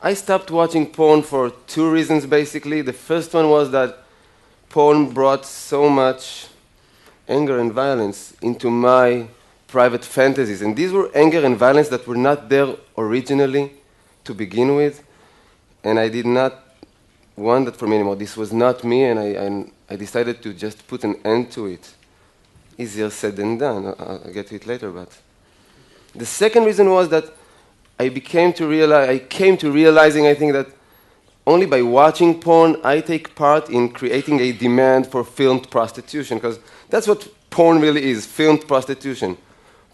I stopped watching porn for two reasons, basically. The first one was that porn brought so much anger and violence into my private fantasies. And these were anger and violence that were not there originally to begin with. And I did not want that for me anymore. This was not me, and I decided to just put an end to it. Easier said than done. I'll get to it later, but... The second reason was that I came to realizing, I think, that only by watching porn, I take part in creating a demand for filmed prostitution, because that's what porn really is, filmed prostitution.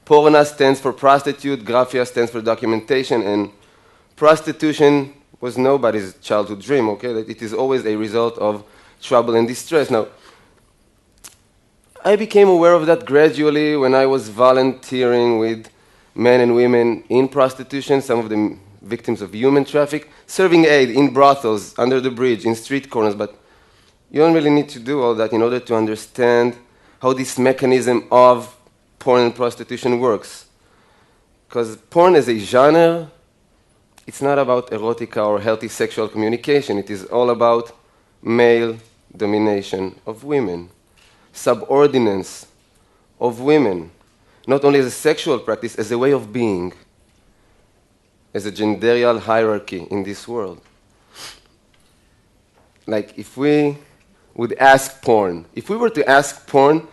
Porna stands for prostitute, graphia stands for documentation, and prostitution was nobody's childhood dream, okay? That it is always a result of trouble and distress. Now, I became aware of that gradually when I was volunteering with men and women in prostitution, some of them victims of human traffic, serving aid in brothels, under the bridge, in street corners. But you don't really need to do all that in order to understand how this mechanism of porn and prostitution works. Because porn as a genre, it's not about erotica or healthy sexual communication. It is all about male domination of women, subordinance of women, not only as a sexual practice, as a way of being, as a genderial hierarchy in this world. Like, if we would ask porn, if we were to ask porn,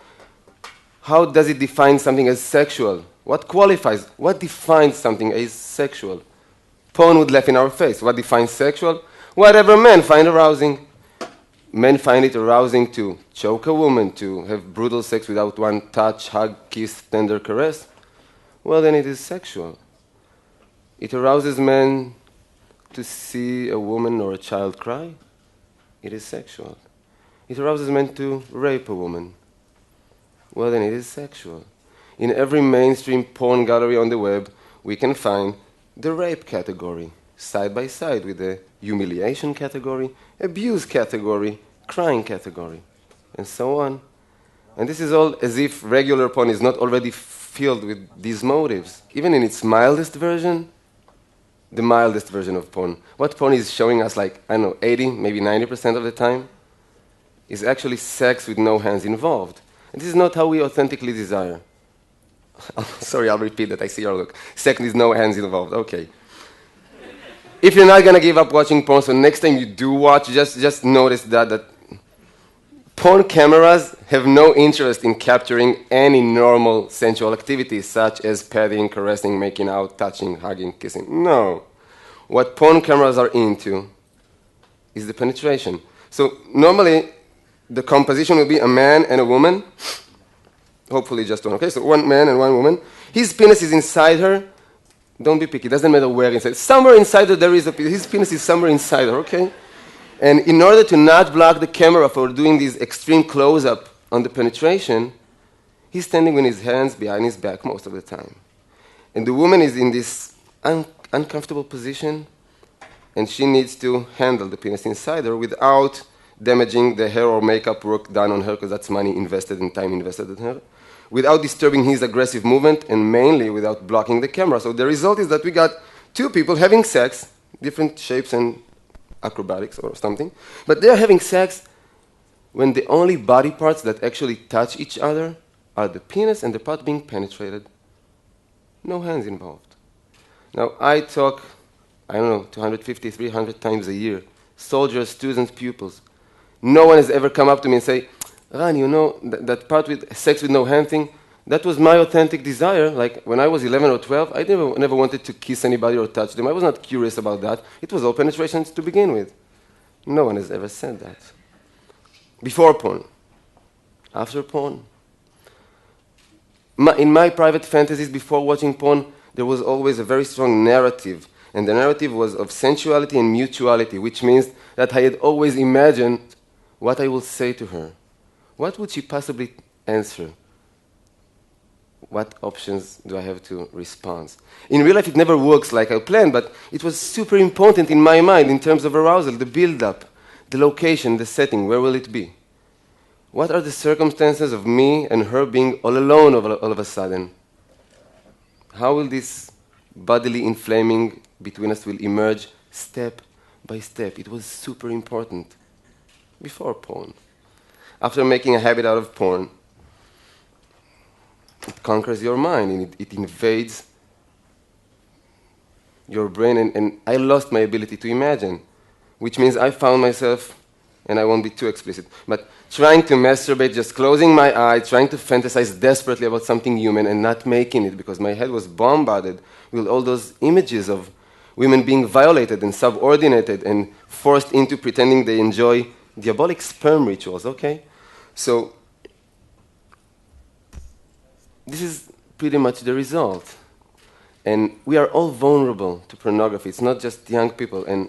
how does it define something as sexual? What qualifies, what defines something as sexual? Porn would laugh in our face. What defines sexual? Whatever men find arousing. Men find it arousing to choke a woman, to have brutal sex without one touch, hug, kiss, tender caress. Well, then it is sexual. It arouses men to see a woman or a child cry. It is sexual. It arouses men to rape a woman. Well, then it is sexual. In every mainstream porn gallery on the web, we can find the rape category, side by side with the humiliation category, abuse category, crying category, and so on. And this is all as if regular porn is not already filled with these motives. Even in its mildest version, the mildest version of porn, what porn is showing us, like, I don't know, 80, maybe 90% of the time, is actually sex with no hands involved. And this is not how we authentically desire. Sorry, I'll repeat that. I see your look. Sex with no hands involved. Okay. If you're not going to give up watching porn, so next time you do watch, just notice that porn cameras have no interest in capturing any normal sensual activities, such as petting, caressing, making out, touching, hugging, kissing. No. What porn cameras are into is the penetration. So normally, the composition will be a man and a woman, hopefully just one. Okay, so one man and one woman. His penis is inside her. Don't be picky. It doesn't matter where inside. Somewhere inside her there is a penis. His penis is somewhere inside her, okay? And in order to not block the camera for doing this extreme close-up on the penetration, he's standing with his hands behind his back most of the time. And the woman is in this uncomfortable position, and she needs to handle the penis inside her without damaging the hair or makeup work done on her, because that's money invested and time invested in her, without disturbing his aggressive movement, and mainly without blocking the camera. So the result is that we got two people having sex, different shapes and acrobatics or something, but they're having sex when the only body parts that actually touch each other are the penis and the part being penetrated. No hands involved. Now, I talk, I don't know, 250, 300 times a year. Soldiers, students, pupils. No one has ever come up to me and say, Ran, you know, that part with sex with no hand thing, that was my authentic desire. Like, when I was 11 or 12, I never wanted to kiss anybody or touch them. I was not curious about that. It was all penetrations to begin with. No one has ever said that. Before porn. After porn. In my private fantasies before watching porn, there was always a very strong narrative. And the narrative was of sensuality and mutuality, which means that I had always imagined what I will say to her. What would she possibly answer? What options do I have to respond? In real life, it never works like I planned, but it was super important in my mind in terms of arousal, the build-up, the location, the setting, where will it be? What are the circumstances of me and her being all alone all of a sudden? How will this bodily inflaming between us will emerge step by step. It was super important before porn. After making a habit out of porn, it conquers your mind and it invades your brain, and I lost my ability to imagine, which means I found myself, and I won't be too explicit, but trying to masturbate, just closing my eyes, trying to fantasize desperately about something human and not making it because my head was bombarded with all those images of women being violated and subordinated and forced into pretending they enjoy diabolic sperm rituals, okay? So this is pretty much the result. And we are all vulnerable to pornography. It's not just young people. And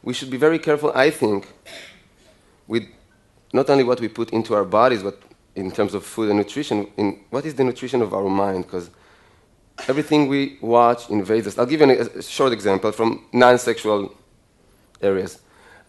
we should be very careful, I think, with not only what we put into our bodies, but in terms of food and nutrition, in what is the nutrition of our mind? Because everything we watch invades us. I'll give you a short example from non-sexual areas.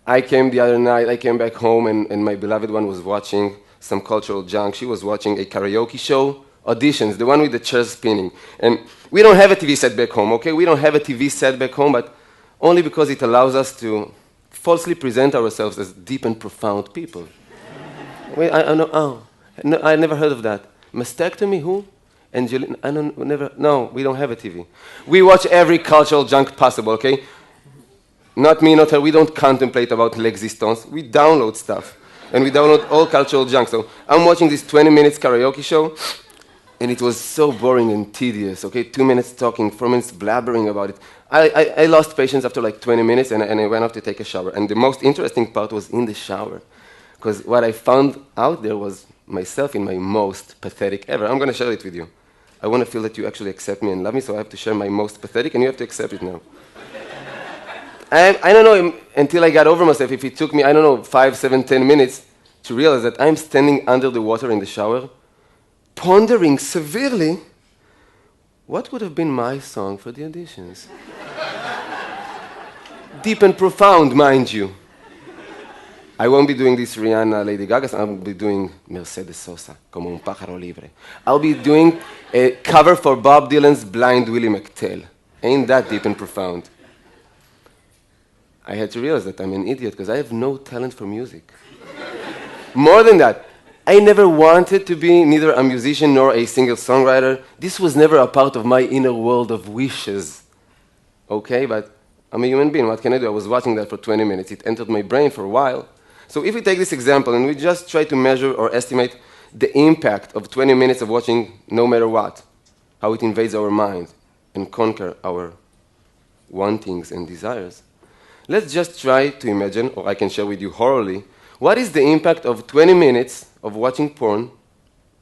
I came back home, and my beloved one was watching some cultural junk. She was watching a karaoke show, auditions, the one with the chairs spinning. And we don't have a TV set back home, okay? We don't have a TV set back home, but only because it allows us to falsely present ourselves as deep and profound people. Wait, I know, no, I never heard of that. Mastectomy, who? Angelina, no, we don't have a TV. We watch every cultural junk possible, okay? Not me, not her, we don't contemplate about l'existence. We download stuff, and we download all cultural junk. So I'm watching this 20 minutes karaoke show, and it was so boring and tedious, okay? 2 minutes talking, 4 minutes blabbering about it. I lost patience after like 20 minutes, and I went off to take a shower. And the most interesting part was in the shower, because what I found out there was myself in my most pathetic ever. I'm going to share it with you. I want to feel that you actually accept me and love me, so I have to share my most pathetic, and you have to accept it now. I don't know until I got over myself, if it took me, 5, 7, 10 minutes to realize that I'm standing under the water in the shower, pondering severely what would have been my song for the auditions. Deep and profound, mind you. I won't be doing this Rihanna, Lady Gaga, I'll be doing Mercedes Sosa, Como un pájaro libre. I'll be doing a cover for Bob Dylan's Blind Willie McTell. Ain't that deep and profound? I had to realize that I'm an idiot because I have no talent for music. More than that, I never wanted to be neither a musician nor a singer-songwriter. This was never a part of my inner world of wishes. Okay, but I'm a human being. What can I do? I was watching that for 20 minutes. It entered my brain for a while. So if we take this example and we just try to measure or estimate the impact of 20 minutes of watching no matter what, how it invades our mind and conquer our wantings and desires, let's just try to imagine, or I can share with you orally, what is the impact of 20 minutes of watching porn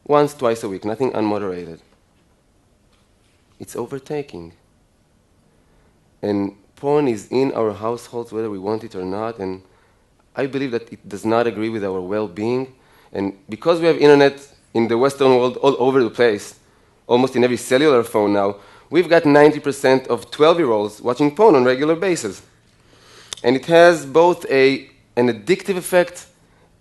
once, twice a week, nothing unmoderated? It's overtaking. And porn is in our households whether we want it or not, and I believe that it does not agree with our well-being. And because we have internet in the Western world all over the place, almost in every cellular phone now, we've got 90% of 12-year-olds watching porn on a regular basis. And it has both an addictive effect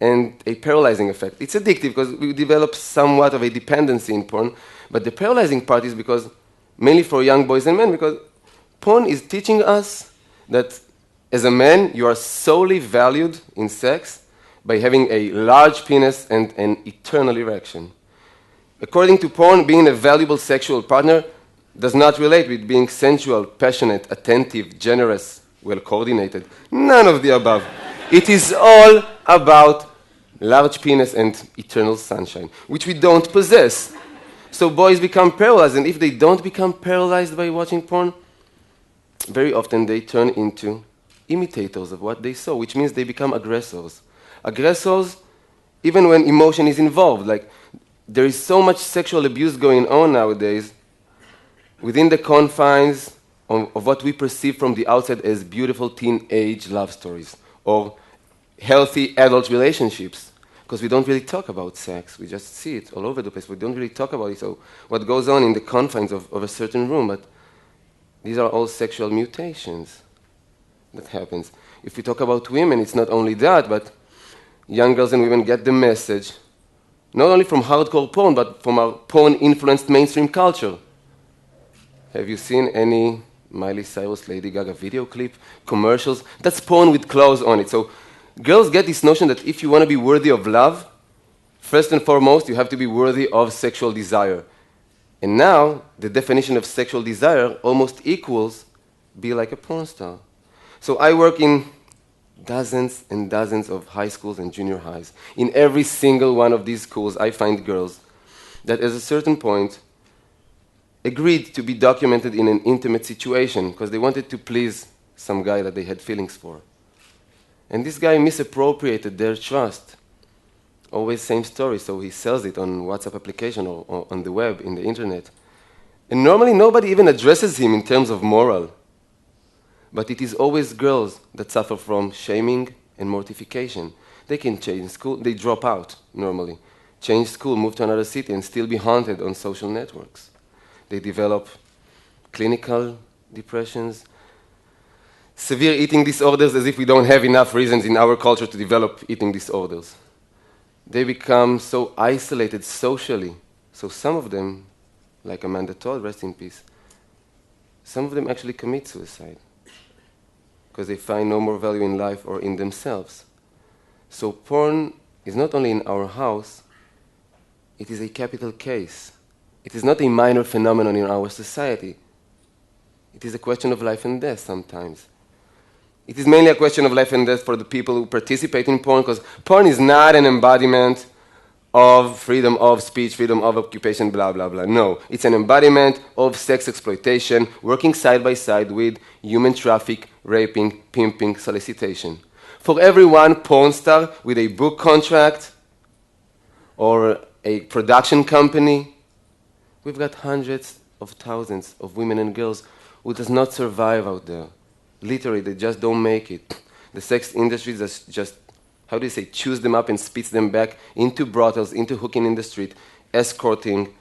and a paralyzing effect. It's addictive because we develop somewhat of a dependency in porn, but the paralyzing part is because, mainly for young boys and men, because porn is teaching us that as a man, you are solely valued in sex by having a large penis and an eternal erection. According to porn, being a valuable sexual partner does not relate with being sensual, passionate, attentive, generous, well-coordinated. None of the above. It is all about large penis and eternal sunshine, which we don't possess. So boys become paralyzed, and if they don't become paralyzed by watching porn, very often they turn into imitators of what they saw, which means they become aggressors. Aggressors, even when emotion is involved. Like, there is so much sexual abuse going on nowadays within the confines of what we perceive from the outside as beautiful teenage love stories or healthy adult relationships, because we don't really talk about sex. We just see it all over the place. We don't really talk about it. So what goes on in the confines of a certain room, but these are all sexual mutations that happens. If we talk about women, it's not only that, but young girls and women get the message, not only from hardcore porn, but from our porn-influenced mainstream culture. Have you seen any Miley Cyrus, Lady Gaga video clip, commercials. That's porn with clothes on it. So girls get this notion that if you want to be worthy of love, first and foremost, you have to be worthy of sexual desire. And now, the definition of sexual desire almost equals be like a porn star. So I work in dozens and dozens of high schools and junior highs. In every single one of these schools, I find girls that at a certain point agreed to be documented in an intimate situation because they wanted to please some guy that they had feelings for. And this guy misappropriated their trust. Always same story, so he sells it on WhatsApp application or on the web, in the internet. And normally nobody even addresses him in terms of moral. But it is always girls that suffer from shaming and mortification. They can change school, they drop out normally. Change school, move to another city and still be haunted on social networks. They develop clinical depressions, severe eating disorders, as if we don't have enough reasons in our culture to develop eating disorders. They become so isolated socially. So some of them, like Amanda Todd, rest in peace, some of them actually commit suicide because they find no more value in life or in themselves. So porn is not only in our house, it is a capital case. It is not a minor phenomenon in our society. It is a question of life and death sometimes. It is mainly a question of life and death for the people who participate in porn, because porn is not an embodiment of freedom of speech, freedom of occupation, blah, blah, blah. No, it's an embodiment of sex exploitation, working side by side with human traffic, raping, pimping, solicitation. For every one porn star with a book contract or a production company, we've got hundreds of thousands of women and girls who does not survive out there. Literally, they just don't make it. The sex industry just, how do you say, chews them up and spits them back into brothels, into hooking in the street, escorting,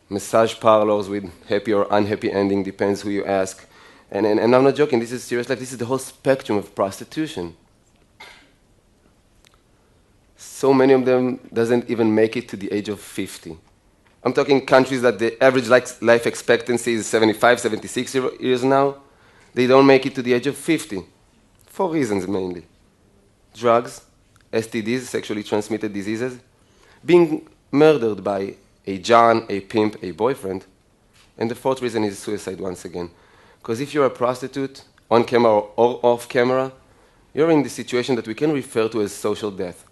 massage parlors with happy or unhappy ending, depends who you ask. And I'm not joking, this is serious life. This is the whole spectrum of prostitution. So many of them doesn't even make it to the age of 50. I'm talking countries that the average life expectancy is 75, 76 years now. They don't make it to the age of 50, for reasons mainly. Drugs, STDs, sexually transmitted diseases, being murdered by a John, a pimp, a boyfriend. And the fourth reason is suicide once again. Because if you're a prostitute, on camera or off camera, you're in the situation that we can refer to as social death.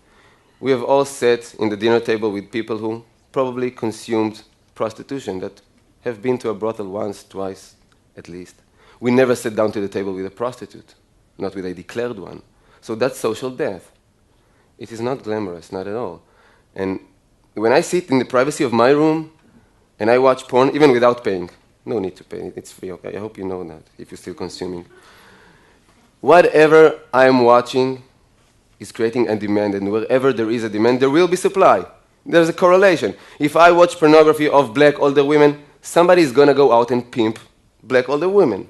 We have all sat in the dinner table with people who probably consumed prostitution, that have been to a brothel once, twice, at least. We never sat down to the table with a prostitute, not with a declared one. So that's social death. It is not glamorous, not at all. And when I sit in the privacy of my room and I watch porn, even without paying, no need to pay, it's free, okay? I hope you know that, if you're still consuming. Whatever I'm watching is creating a demand, and wherever there is a demand, there will be supply. There's a correlation. If I watch pornography of black older women, somebody is going to go out and pimp black older women.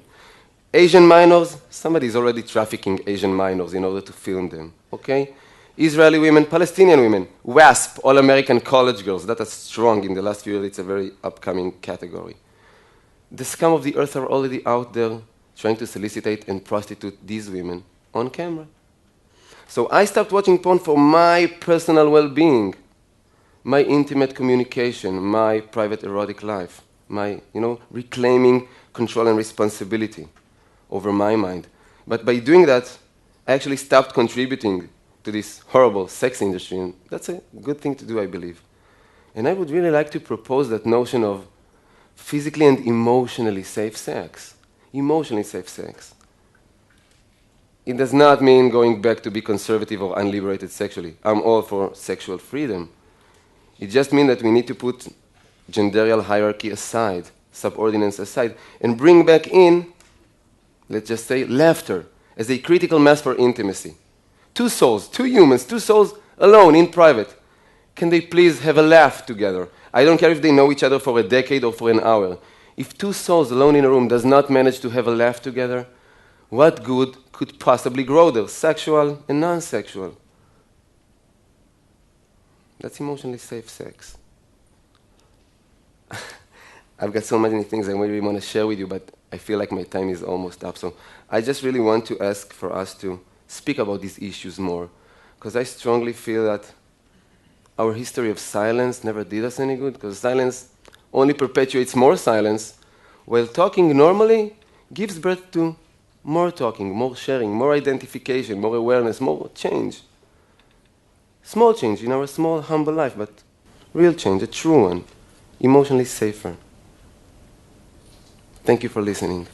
Asian minors, somebody is already trafficking Asian minors in order to film them, okay? Israeli women, Palestinian women, WASP, all-American college girls, that are strong in the last few years. It's a very upcoming category. The scum of the earth are already out there trying to solicitate and prostitute these women on camera. So I stopped watching porn for my personal well-being, my intimate communication, my private erotic life, my, reclaiming control and responsibility over my mind. But by doing that, I actually stopped contributing to this horrible sex industry, and that's a good thing to do, I believe. And I would really like to propose that notion of physically and emotionally safe sex. Emotionally safe sex. It does not mean going back to be conservative or unliberated sexually. I'm all for sexual freedom. It just means that we need to put genderial hierarchy aside, subordinates aside, and bring back in, let's just say, laughter as a critical mass for intimacy. Two souls, two humans, two souls alone in private. Can they please have a laugh together? I don't care if they know each other for a decade or for an hour. If two souls alone in a room does not manage to have a laugh together, what good could possibly grow there, sexual and non-sexual? That's emotionally safe sex. I've got so many things I really want to share with you, but I feel like my time is almost up. So I just really want to ask for us to speak about these issues more, because I strongly feel that our history of silence never did us any good, because silence only perpetuates more silence, while talking normally gives birth to more talking, more sharing, more identification, more awareness, more change. Small change in our small, humble life, but real change, a true one, emotionally safer. Thank you for listening.